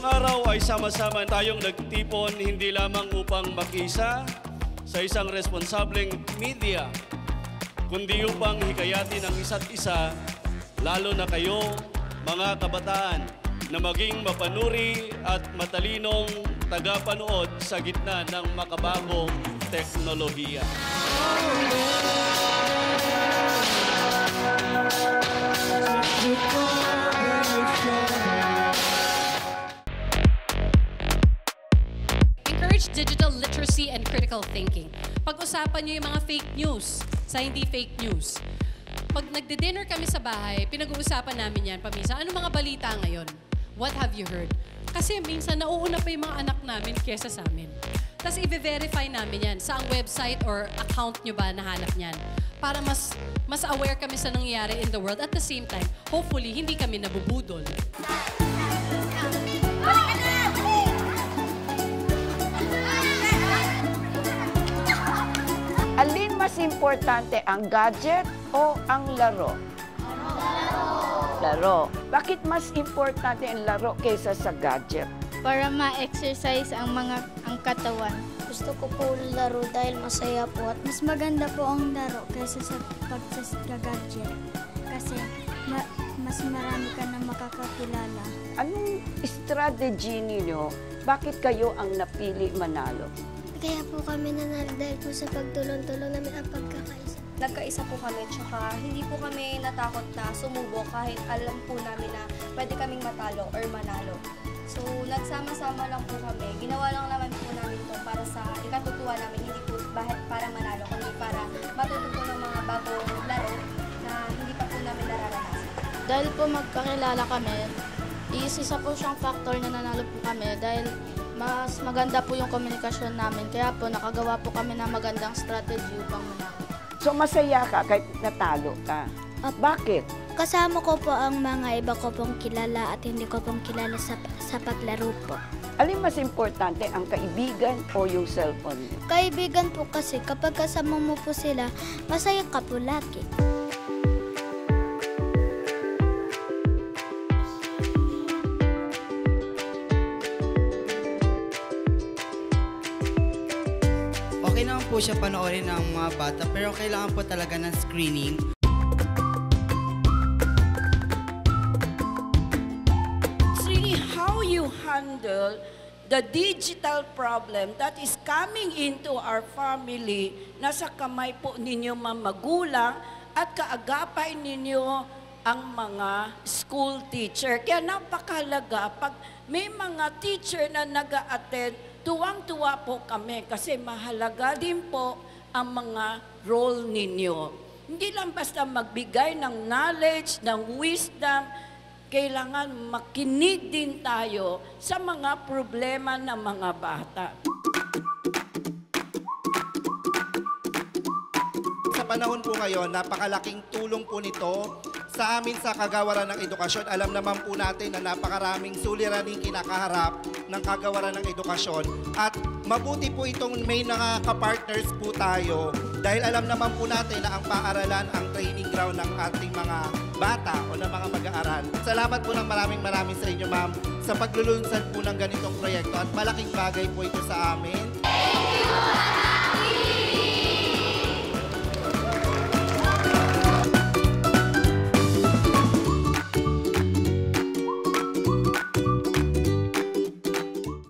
araw ay sama-sama tayong nagtipon hindi lamang upang makisa sa isang responsableng media, kundi upang hikayatin ang isa't isa, lalo na kayo, mga kabataan, na maging mapanuri at matalinong tagapanood sa gitna ng makabagong teknolohiya. Encourage digital literacy and critical thinking. Pag-usapan niyo yung mga fake news sa hindi fake news. Pag nagde-dinner kami sa bahay, pinag-uusapan namin yan paminsan. Ano mga balita ngayon? What have you heard? Kasi minsan nauuna pa yung mga anak namin kesa sa amin. Tapos i-verify namin yan sa ang website or account nyo ba nahanap niyan. Para mas aware kami sa nangyayari in the world. At the same time, hopefully, hindi kami nabubudol. Alin mas importante, ang gadget o ang laro? Laro. Bakit mas importante ang laro kaysa sa gadget? Para ma-exercise ang katawan. Gusto ko po laro dahil masaya po at mas maganda po ang laro kaysa sa pag-gadget. Kasi mas marami ka na makakakilala. Anong strategy ninyo? Bakit kayo ang napili manalo? Kaya po kami nanalo dahil po sa pagtulong-tulong namin ang pagkakaisa. Nagkaisa po kami, tsaka hindi po kami natakot na sumubok kahit alam po namin na pwede kaming matalo or manalo. So, nagsama-sama lang po kami. Ginawa lang naman po namin ito para sa ikatutuwa namin, hindi po para manalo, kundi para matuto ng mga bagong laro na hindi pa po namin nararanasan. Dahil po magkakilala kami, isa po siyang factor na nanalo po kami dahil mas maganda po yung komunikasyon namin. Kaya po nakagawa po kami ng magandang strategy upang manalo. So masaya ka kahit natalo ka. Bakit? Kasama ko po ang mga iba ko pong kilala at hindi ko pong kilala sa paglaro po. Alin mas importante, ang kaibigan o yung cellphone? Kaibigan po kasi kapag kasama mo po sila, masaya ka po lagi. Okay naman po siya panoorin ng mga bata, pero kailangan po talaga ng screening. It's really how you handle the digital problem that is coming into our family. Nasa kamay po ninyo mga magulang at kaagapay ninyo ang mga school teacher. Kaya napakalaga pag may mga teacher na nag-a-attend, tuwang-tuwa po kami kasi mahalaga din po ang mga role ninyo. Hindi lang basta magbigay ng knowledge, ng wisdom, kailangan makinig din tayo sa mga problema ng mga bata. Sa panahon po ngayon, napakalaking tulong po nito sa amin sa kagawaran ng edukasyon. Alam naman po natin na napakaraming suliraning kinakaharap ng kagawaran ng edukasyon. At mabuti po itong may nakaka-partners po tayo dahil alam naman po natin na ang paaralan ang training ground ng ating mga bata o ng mga mag-aaral. Salamat po ng maraming sa inyo, ma'am, sa paglulunsad po ng ganitong proyekto at malaking bagay po ito sa amin